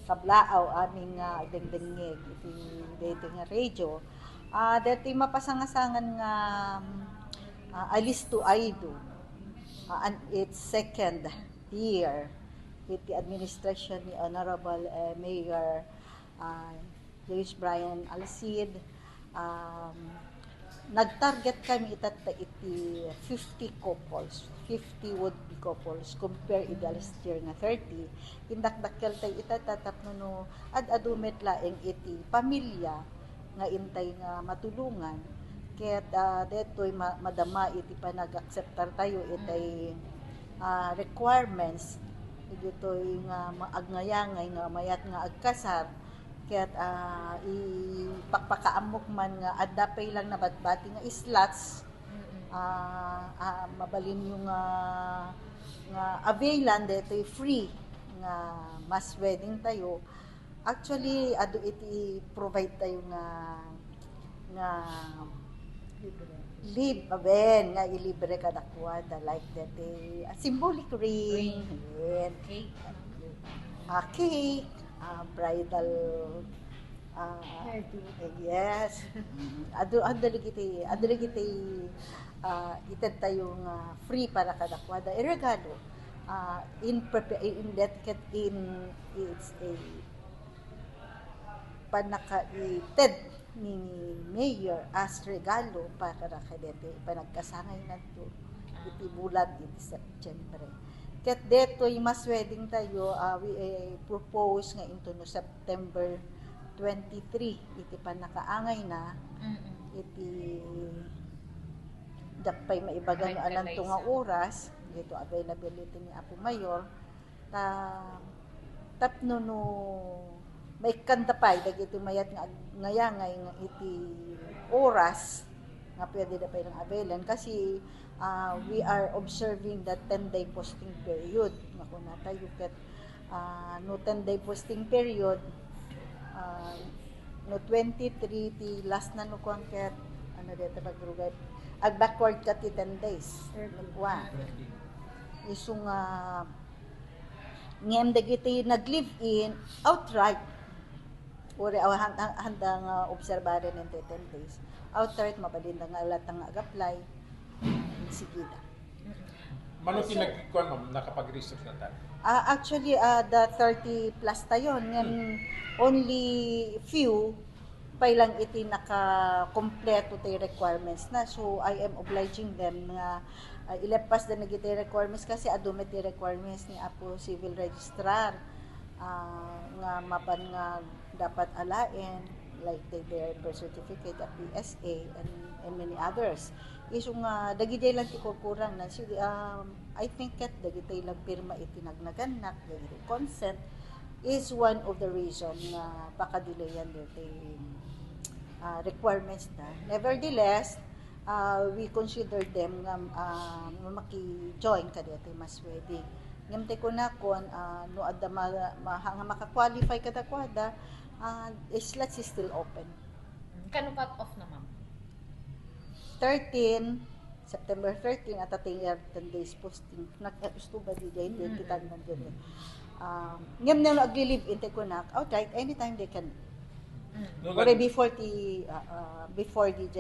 kablaaw aming dengdengeg iti dito nga radio. Dati mapasangasangan nga alis to Aido. And its second year with the administration ni Honorable Mayor Luis Brian Alcid. Nag-target kami iti 50 couples, 50 would-be couples, compare iti last year nga 30. Indakdakkel tayo itatatapno no ad-adumet laeng iti pamilya nga intay nga matulungan. Kaya't deto'y madama iti panag-acceptar tayo itay requirements. Dito'y nga maagnayangay nga mayat nga agkasar. Kaya't ipakpakaamok man nga adapay lang na batbati nga slots. Mabalin yung nga availan deto'y free nga mass wedding tayo. Actually, ado iti provide tayo nga libre aben nga ilibre ka dakwada like that symbolic ring, cake, bridal yes. Adali kiti ited tayo nga free para kada kwada regalo in that it's a panaka-ited ni Mayor as regalo para kadete panagkasangay nadto iti bulan iti September. Ket detoy mas wedding tayo we propose nga into no September 23 iti panakaangay na iti dakpay maibagan anan to nga oras dito availability ni Apo Mayor tapno no may kantapay dagiti mayat nga ngayangay nga iti oras nga pwede na pa ng availan kasi we are observing that 10-day posting period nga kuna tayo ket no 10-day posting period no 23 ti last na no kwan ket ano dito pagrugay ag backward ka ti 10 days wa isu nga ngem dagiti nag-live in outright uri handang obserbare ng 10 days. Outright, mabalin nga alatang ag-apply. Sige na. Mano pinagkuhan mo, nakapag-research na tayo? Actually, the 30 plus tayo. Only few pay lang iti naka-kompleto tayo requirements na. So, I am obliging them na ilepas na nagiti requirements kasi adumit ti requirements ni Apo Civil Registrar nga mapan nga dapat alain like their birth certificate at PSA and many others. Isu nga dagiti lang ti kurang na I think ket dagiti lang pirma iti nagnaganak dagiti consent is one of the reason nga pakadilayan dito requirements na. Nevertheless, we consider them nga maki-join kadto mas wedding. Ngem ko na kon no adda maka-qualify kada kwada slots is still open. Kano cut off na ma'am? 13 September 13 at ating 10 days posting nag-gusto ba di dyan kita naman dyan ngem na nag-live in ko na outright anytime they can or before DJ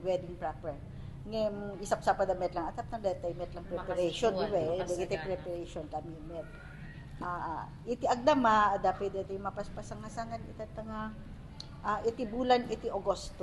wedding proper ngem isap-sapa da met lang atap na datay met lang preparation dagiti preparation kami met iti agdama dapat iti mapaspasangasangan itatanga iti bulan iti Agosto